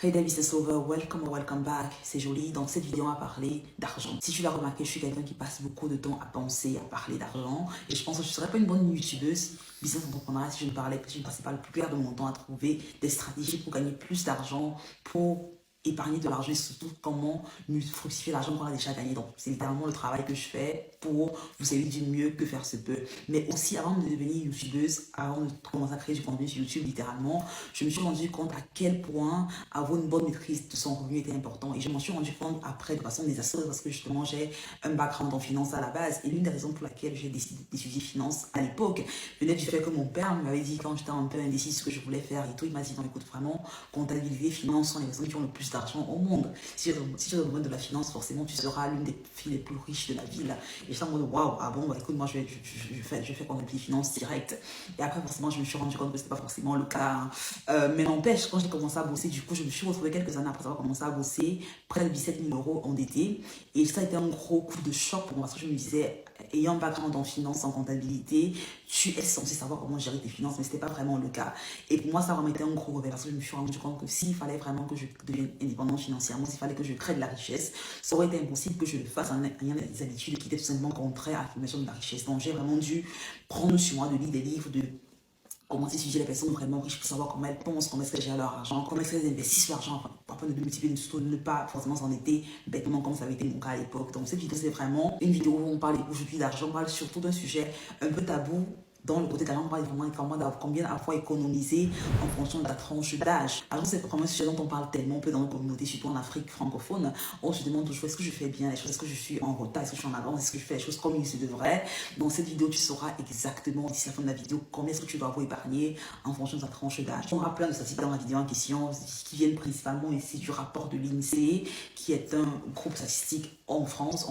Hey David, c'est Sauveur, welcome or welcome back, c'est joli. Dans cette vidéo, on va parler d'argent. Si tu l'as remarqué, je suis quelqu'un qui passe beaucoup de temps à penser, à parler d'argent. Et je pense que je ne serais pas une bonne youtubeuse, business entrepreneur, si je ne passais pas le plus clair de mon temps à trouver des stratégies pour gagner plus d'argent, pour épargner de l'argent et surtout comment fructifier l'argent qu'on a déjà gagné. Donc, c'est littéralement le travail que je fais pour vous servir du mieux que faire se peut. Mais aussi, avant de devenir youtubeuse, avant de commencer à créer du contenu sur YouTube, littéralement, je me suis rendu compte à quel point avoir une bonne maîtrise de son revenu était important. Et je m'en suis rendu compte après de façon désastreuse parce que justement, j'ai un background en finance à la base. Et l'une des raisons pour laquelle j'ai décidé d'étudier finance à l'époque venait du fait que mon père m'avait dit quand j'étais un peu indécis ce que je voulais faire et tout, il m'a dit non, écoute, vraiment, comptabilité, finance sont les personnes qui ont le plus d'argent au monde. Si tu es dans le domaine de la finance, forcément, tu seras l'une des filles les plus riches de la ville. Et j'étais en mode waouh, ah bon, bah, écoute, moi je fais comptabilité finance directe. Et après, forcément, je me suis rendu compte que c'était pas forcément le cas. Mais n'empêche, quand j'ai commencé à bosser, du coup, je me suis retrouvée quelques années après avoir commencé à bosser, près de 17 000 euros endettés. Et ça a été un gros coup de choc pour moi parce que je me disais, ayant un background en finance, en comptabilité, tu es censé savoir comment gérer tes finances, mais ce n'était pas vraiment le cas. Et pour moi, ça a vraiment été un gros réveil parce que je me suis rendu compte que s'il fallait vraiment que je devienne indépendante financièrement, s'il fallait que je crée de la richesse, ça aurait été impossible que je le fasse en ayant des habitudes qui étaient tout simplement contraires à l'accumulation de la richesse. Donc, j'ai vraiment dû prendre sur moi de lire des livres, de comment étudier les personnes vraiment riches pour savoir comment elles pensent, comment est-ce qu'elles gèrent leur argent, comment est-ce qu'elles investissent leur argent, afin de multiplier, surtout ne pas forcément s'endetter bêtement comme ça avait été mon cas à l'époque. Donc cette vidéo, c'est vraiment une vidéo où on parle aujourd'hui d'argent, on parle surtout d'un sujet un peu tabou. Dans le côté d'argent, on parle vraiment combien à la fois économiser en fonction de ta tranche d'âge. Alors, c'est vraiment un sujet dont on parle tellement peu dans nos communautés, surtout en Afrique francophone. On se demande toujours est-ce que je fais bien les choses, est-ce que je suis en retard, est-ce que je suis en avance, est-ce que je fais les choses comme il se devrait. Dans cette vidéo, tu sauras exactement d'ici la fin de la vidéo combien est-ce que tu dois avoir épargné en fonction de ta tranche d'âge. On aura plein de statistiques dans la vidéo en question qui viennent principalement ici du rapport de l'INSEE, qui est un groupe statistique en France.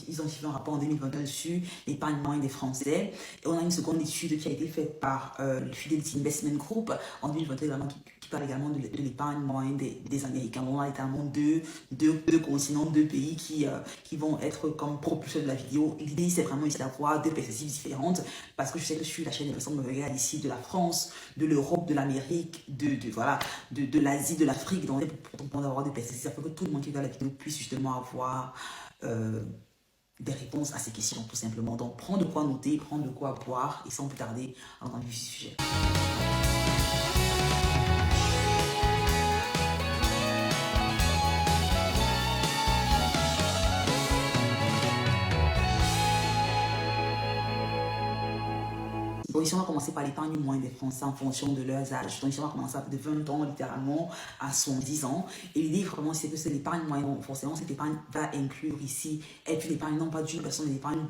Ils ont fait un rapport en 2021 dessus l'épargne moyenne des Français. Et on a une seconde étude qui a été faite par le Fidelity Investment Group en 2021 qui parle également de l'épargne moyenne des Américains. On a littéralement deux continents, deux pays qui vont être comme propulseurs de la vidéo. L'idée, c'est vraiment ici d'avoir deux perspectives différentes parce que je sais que je suis la chaîne des personnes me regardent ici de la France, de l'Europe, de l'Amérique, de l'Asie, de l'Afrique. Donc, pour avoir des perspectives, ça fait que tout le monde qui regarde la vidéo puisse justement avoir des réponses à ces questions, tout simplement. Donc, prends de quoi noter, prends de quoi boire, et sans plus tarder, on va vivre ce sujet. Donc ici, on va commencer par l'épargne moyenne des Français en fonction de leurs âges. Donc ici, on va commencer de 20 ans littéralement à 70 ans. Et l'idée vraiment, c'est que c'est l'épargne moyenne. Forcément, cette épargne va inclure ici être une épargne non pas d'une personne, mais l'épargne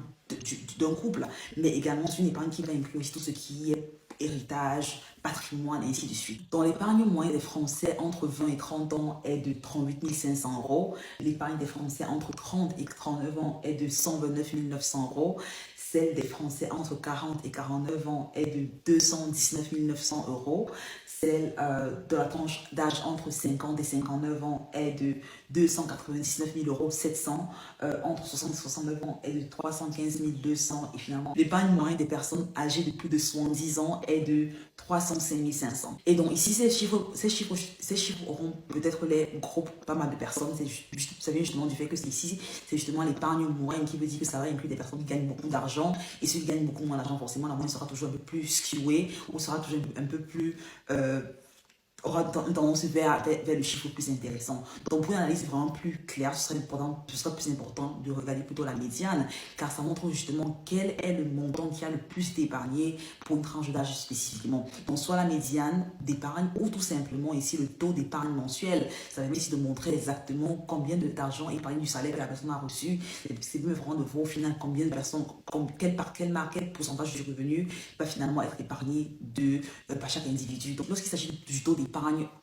d'un couple, mais également une épargne qui va inclure ici tout ce qui est héritage, patrimoine, et ainsi de suite. Donc l'épargne moyenne des Français entre 20 et 30 ans est de 38 500 euros. L'épargne des Français entre 30 et 39 ans est de 129 900 euros. Celle des Français entre 40 et 49 ans est de 219 900 euros. Celle de la tranche d'âge entre 50 et 59 ans est de 299 700 euros. Entre 60 et 69 ans est de 315 200. Et finalement, l'épargne moyenne des personnes âgées de plus de 70 ans est de 305 500. Et donc ici, ces chiffres auront peut-être les groupes pas mal de personnes. Ça vient justement du fait que ici, c'est justement l'épargne moyenne qui veut dire que ça va inclure des personnes qui gagnent beaucoup d'argent. Et ceux qui gagnent beaucoup moins d'argent, forcément, la moyenne sera toujours un peu plus skewée ou sera toujours un peu plus aura tendance vers le chiffre plus intéressant. Donc pour une analyse vraiment plus claire, ce sera plus important de regarder plutôt la médiane, car ça montre justement quel est le montant qui a le plus d'épargné pour une tranche d'âge spécifiquement. Donc soit la médiane d'épargne ou tout simplement ici le taux d'épargne mensuel. Ça permet ici de montrer exactement combien d'argent épargné du salaire que la personne a reçu. C'est vraiment de voir au final combien de personnes, quel pourcentage du revenu va finalement être épargné par chaque individu. Donc lorsqu'il s'agit du taux d'épargne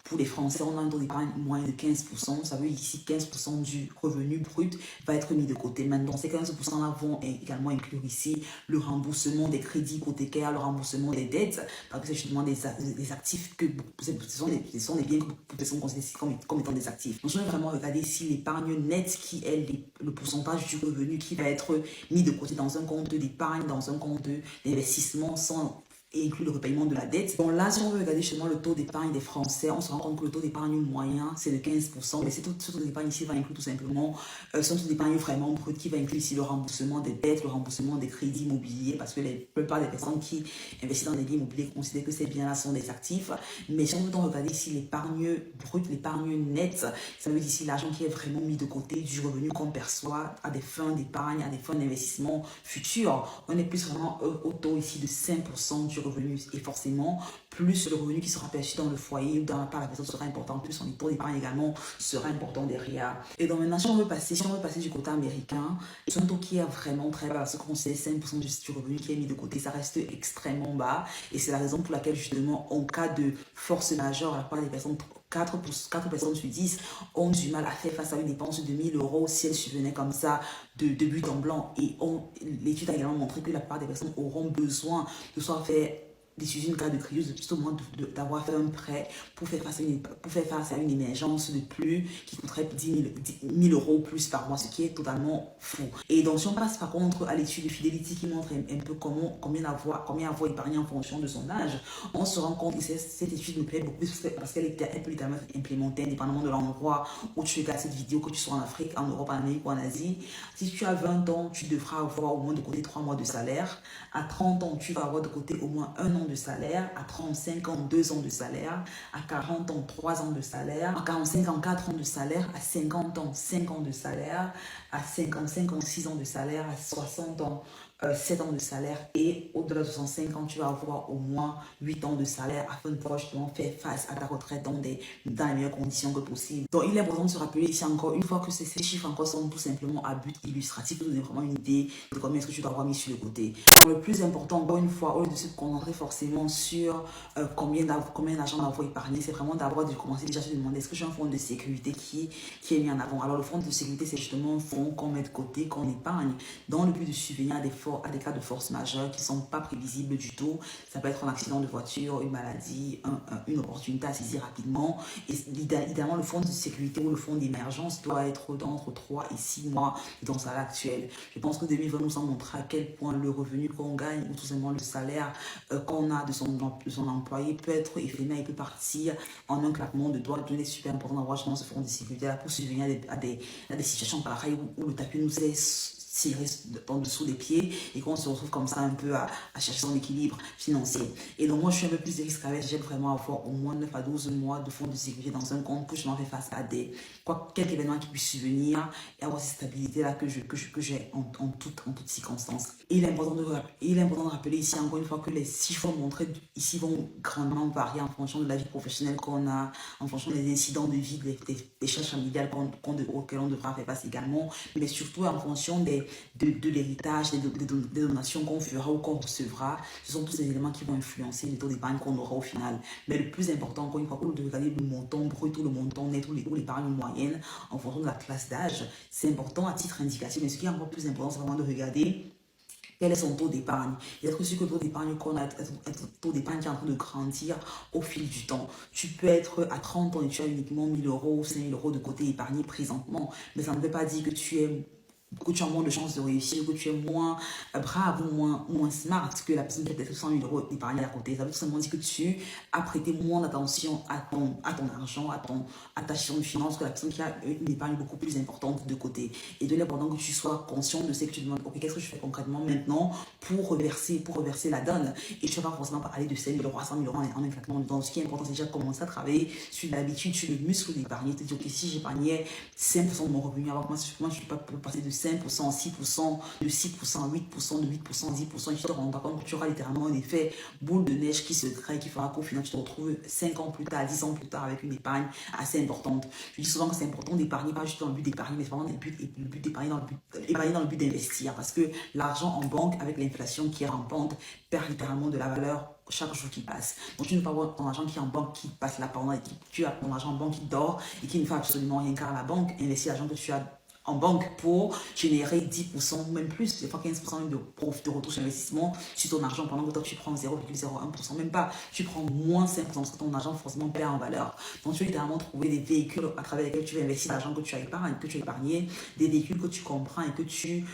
pour les Français, on a un taux d'épargne moyen de 15%. Ça veut dire ici 15% du revenu brut va être mis de côté. Maintenant, ces 15%-là vont également inclure ici le remboursement des crédits hypothécaires, le remboursement des dettes, parce que c'est justement des actifs que ce sont des biens que sont considérés comme étant des actifs. Donc, je vais vraiment regarder ici l'épargne nette qui est le pourcentage du revenu qui va être mis de côté dans un compte d'épargne, dans un compte d'investissement sans et inclut le repaiement de la dette. Donc là, si on veut regarder justement le taux d'épargne des Français, on se rend compte que le taux d'épargne moyen, c'est de 15%. Mais ce taux d'épargne ici va inclure tout simplement son taux d'épargne vraiment brut qui va inclure ici le remboursement des dettes, le remboursement des crédits immobiliers, parce que la plupart des personnes qui investissent dans des biens immobiliers considèrent que ces biens-là sont des actifs. Mais si on veut donc regarder ici l'épargne brute, l'épargne nette, ça veut dire ici l'argent qui est vraiment mis de côté du revenu qu'on perçoit à des fins d'épargne, à des fins d'investissement futurs. On est plus vraiment au taux ici de 5% du revenu. Et forcément, plus le revenu qui sera perçu dans le foyer ou par la personne sera important, plus son taux d'épargne également sera important derrière. Et donc maintenant, si on veut passer du côté américain, c'est un taux qui est vraiment très bas, parce qu'on sait 5% du revenu qui est mis de côté, ça reste extrêmement bas. Et c'est la raison pour laquelle justement, en cas de force majeure, à la part des personnes 4 personnes sur 10 ont du mal à faire face à une dépense de 1000 euros si elles survenaient comme ça de but en blanc. Et l'étude a également montré que la plupart des personnes auront besoin de soit faire des cas de crise, juste au moins d'avoir fait un prêt pour faire face à une émergence de plus qui coûterait 10 000 euros plus par mois, ce qui est totalement fou. Et donc, si on passe par contre à l'étude de Fidelity qui montre un peu combien avoir épargné en fonction de son âge, on se rend compte que cette étude me plaît beaucoup plus parce qu'elle peut littéralement être implémentée indépendamment de l'endroit où tu regardes cette vidéo, que tu sois en Afrique, en Europe, en Amérique ou en Asie. Si tu as 20 ans, tu devras avoir au moins de côté 3 mois de salaire. À 30 ans, tu vas avoir de côté au moins 1 an de salaire, à 35 ans, 2 ans de salaire, à 40 ans, 3 ans de salaire, à 45 ans, 4 ans de salaire, à 50 ans, 5 ans de salaire, à 55 ans, 6 ans de salaire, à 60 ans, 7 ans de salaire, et au-delà de 65 ans, tu vas avoir au moins 8 ans de salaire afin de pouvoir justement faire face à ta retraite dans les meilleures conditions que possible. Donc, il est important de se rappeler ici encore une fois que ces chiffres encore sont tout simplement à but illustratif pour donner vraiment une idée de combien est-ce que tu dois avoir mis sur le côté. Donc, le plus important, encore une fois, au lieu de se concentrer forcément sur combien d'argent d'avoir épargné, c'est vraiment de commencer déjà à se demander est-ce que j'ai un fonds de sécurité qui est mis en avant. Alors, le fonds de sécurité, c'est justement un fonds qu'on met de côté, qu'on épargne dans le but de subvenir à des cas de force majeure qui ne sont pas prévisibles du tout. Ça peut être un accident de voiture, une maladie, une opportunité à saisir rapidement. Et idéalement, le fonds de sécurité ou le fonds d'émergence doit être entre 3 et 6 mois dans sa actuelle. Je pense que 2020 nous a montré à quel point le revenu qu'on gagne ou tout simplement le salaire qu'on a de son employé peut être éphémère et peut partir en un claquement de doigts. Donc, il est super important d'avoir justement ce fonds de sécurité là pour subvenir à des situations pareilles où le tapis nous est tiré en dessous des pieds et qu'on se retrouve comme ça un peu à chercher son équilibre financier. Et donc moi je suis un peu plus de risque avec, j'aime vraiment avoir au moins 9 à 12 mois de fonds de sécurité dans un compte pour que je m'en fais face à quelques événements qui puissent survenir et avoir cette stabilité là que j'ai en toutes circonstances. Et il est important de rappeler ici encore une fois que les chiffres montrés ici vont grandement varier en fonction de la vie professionnelle qu'on a, en fonction des incidents de vie, des charges familiales auxquelles on devra faire face également, mais surtout en fonction de l'héritage, des donations qu'on fera ou qu'on recevra. Ce sont tous ces éléments qui vont influencer le taux d'épargne qu'on aura au final. Mais le plus important, encore une fois, de regarder le montant brut ou le montant net ou l'épargne moyenne en fonction de la classe d'âge, c'est important à titre indicatif. Mais ce qui est encore plus important, c'est vraiment de regarder quel est son taux d'épargne. Et être sûr que le taux d'épargne qu'on a, un taux d'épargne qui est en train de grandir au fil du temps. Tu peux être à 30 ans et tu as uniquement 1000 euros ou 5000 euros de côté épargné présentement, mais ça ne veut pas dire que tu as moins de chances de réussir, que tu es moins brave ou moins smart que la personne qui a peut-être 100 000 euros d'épargne à côté. Ça veut tout simplement dire que tu as prêté moins d'attention à ton argent, à ta gestion de finances que la personne qui a une épargne beaucoup plus importante de côté. Et de l'important que tu sois conscient de ce que tu demandes. Ok, qu'est-ce que je fais concrètement maintenant pour reverser la donne? Et tu ne vas pas forcément parler de 5 000 euros à 100 000 euros en un claquement de doigts. Ce qui est important, c'est déjà de commencer à travailler sur l'habitude, sur le muscle d'épargner. Te dire, ok, si j'épargnais 5% de mon revenu, alors moi je ne peux pas passer de 5%, 6%, de 6%, 8%, de 8%, 10%, et tu te rends pas compte que tu auras littéralement un effet boule de neige qui se crée, qui fera qu'au final tu te retrouves 5 ans plus tard, 10 ans plus tard avec une épargne assez importante. Je dis souvent que c'est important d'épargner, pas juste dans le but d'épargner, mais vraiment le but d'épargner dans le but d'investir, parce que l'argent en banque, avec l'inflation qui est rampante, perd littéralement de la valeur chaque jour qui passe. Donc tu ne peux pas avoir ton argent qui est en banque qui passe là pendant et tu as ton argent en banque qui dort et qui ne fait absolument rien, car la banque investit l'argent que tu as en banque pour générer 10%, même plus, des fois 15% de retour sur investissement sur ton argent pendant que toi tu prends 0,01%, même pas, tu prends moins 5% parce que ton argent forcément perd en valeur. Donc tu vas littéralement trouver des véhicules à travers lesquels tu vas investir l'argent que tu as épargné, des véhicules que tu comprends et que tu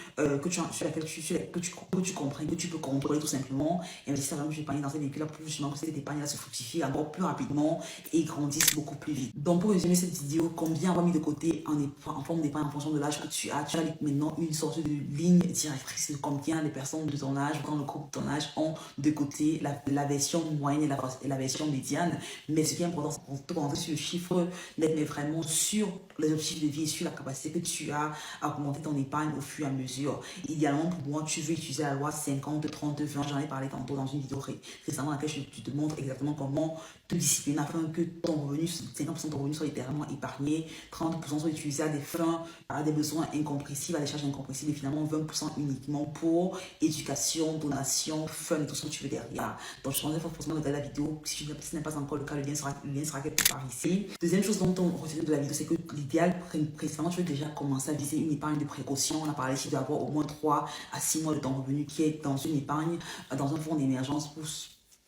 comprends et que tu peux contrôler tout simplement. Investir l'argent que tu épargnes dans ces véhicules-là pour justement que cette épargne-là se fructifie encore plus rapidement et grandisse beaucoup plus vite. Donc pour résumer cette vidéo, combien on va mis de côté en forme d'épargne en fonction de l'âge que tu as maintenant une sorte de ligne directrice de combien les personnes de ton âge ou dans le groupe de ton âge ont de côté la version moyenne et la version médiane. Mais ce qui est important, c'est de te concentrer sur le chiffre net, mais vraiment sur les objectifs de vie, sur la capacité que tu as à augmenter ton épargne au fur et à mesure. Idéalement, pour moi, tu veux utiliser la loi 50, 30, 20. J'en ai parlé tantôt dans une vidéo récemment dans laquelle je te montre exactement comment te discipliner afin que ton revenu, 50% de ton revenu soit littéralement épargné, 30% soit utilisé à des fins, à des besoins incompressibles, à des charges incompressibles et finalement 20% uniquement pour éducation, donation, fun et tout ce que tu veux derrière. Donc je te conseille forcément de regarder la vidéo. Si ce n'est pas encore le cas, le lien sera quelque part ici. Deuxième chose dont on retient de la vidéo, c'est que l'idéal, principalement, tu veux déjà commencer à viser une épargne de précaution. On a parlé ici d'avoir au moins 3 à 6 mois de ton revenu qui est dans une épargne, dans un fonds d'émergence pour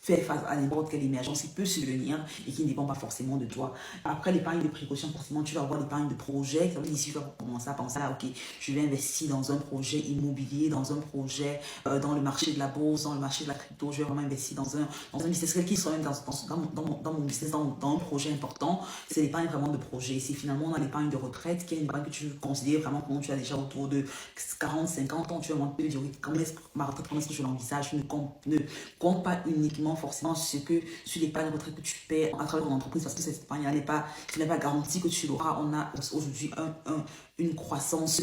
faire face à n'importe quelle émergence qui peut survenir et qui ne dépend pas forcément de toi. Après l'épargne de précaution, forcément, tu vas avoir l'épargne de projet. Ça veut dire ici, tu vas commencer à penser à, ok, je vais investir dans un projet immobilier, dans un projet dans le marché de la bourse, dans le marché de la crypto. Je vais vraiment investir dans un business, quel qu'il soit, même dans mon business, dans un projet important. C'est l'épargne vraiment de projet. C'est finalement dans l'épargne de retraite, qui est une épargne que tu considères vraiment quand tu as déjà autour de 40, 50 ans. Tu vas vraiment te dire, comment est-ce que je l'envisage? Ne compte pas uniquement forcément sur l'épargne retraite que tu paies à travers ton entreprise, parce que cette épargne n'est pas garantie que tu l'auras. On a aujourd'hui une croissance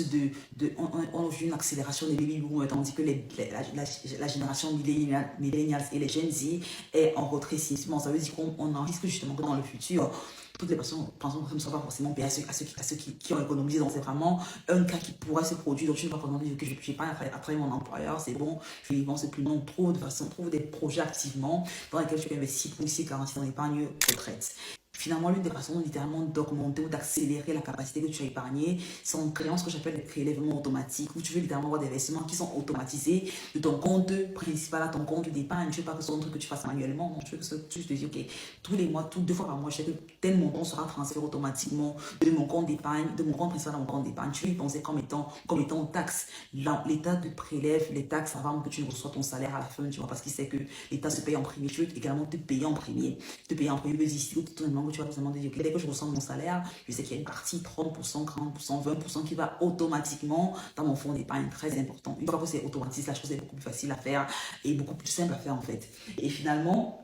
on a vu une accélération des baby boomers, tandis que la génération millennials et les Gen Z est en rétrécissement. Ça veut dire qu'on en risque justement que dans le futur, toutes les personnes ne sont pas forcément payées à ceux qui ont économisé. Donc c'est vraiment un cas qui pourrait se produire. Donc je ne vais pas vraiment dire que je n'ai pas à travailler mon employeur, c'est bon, je lui pense plus. Non, trouve des projets activement dans lesquels tu peux investir pour essayer de garantir ton épargne retraite. Finalement, l'une des façons littéralement d'augmenter ou d'accélérer la capacité que tu as épargnée, c'est en créant ce que j'appelle des prélèvements automatiques, où tu veux littéralement avoir des versements qui sont automatisés de ton compte principal à ton compte d'épargne. Tu ne veux pas que ce soit un truc que tu fasses manuellement. Tu veux que tu te dis, ok, tous les mois, 2 fois par mois, je sais que tel montant sera transféré automatiquement de mon compte d'épargne, de mon compte principal à mon compte d'épargne. Tu veux y penser comme étant taxe. L'État te prélève les taxes avant que tu ne reçois ton salaire à la fin, tu vois, parce qu'il sait que l'État se paye en premier. Tu veux également te payer en premier. Te payer en premier, mais ici, tout le monde, tu vas vous demander, okay, dès que je reçois mon salaire, je sais qu'il y a une partie 30%, 40%, 20% qui va automatiquement dans mon fonds d'épargne, très important. Une fois que c'est automatisé, la chose est beaucoup plus facile à faire et beaucoup plus simple à faire en fait. Et finalement,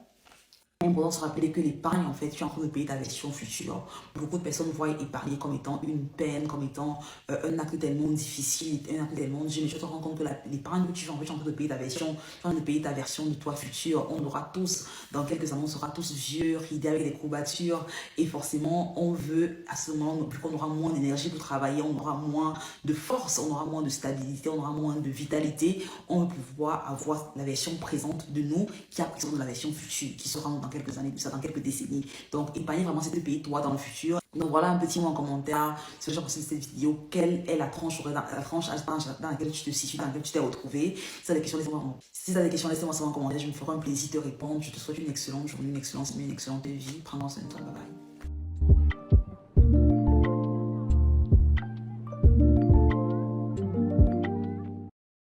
c'est important de se rappeler que l'épargne, en fait, tu es en train de payer ta version future. Beaucoup de personnes voient épargner comme étant une peine, comme étant un acte tellement difficile, un acte tellement dur. Mais tu te rends compte que l'épargne que tu fais, en fait, tu es en train de payer ta version, tu es en train de payer ta version de toi future. On aura tous, dans quelques années, on sera tous vieux, ridés avec des courbatures. Et forcément, on veut, à ce moment, vu qu'on aura moins d'énergie pour travailler, on aura moins de force, on aura moins de stabilité, on aura moins de vitalité. On veut pouvoir avoir la version présente de nous qui représente la version future, qui sera dans quelques années, tout ça, dans quelques décennies. Donc, épargner vraiment, c'est de payer toi dans le futur. Donc, voilà un petit mot en commentaire sur le genre de cette vidéo. Quelle est la tranche dans laquelle tu te situes, dans laquelle tu t'es retrouvé? Si tu as des questions, laissez-moi savoir en commentaire. Je me ferai un plaisir de répondre. Je te souhaite une excellente journée, une excellente semaine, une excellente vie. Prends soin de toi. Bye bye.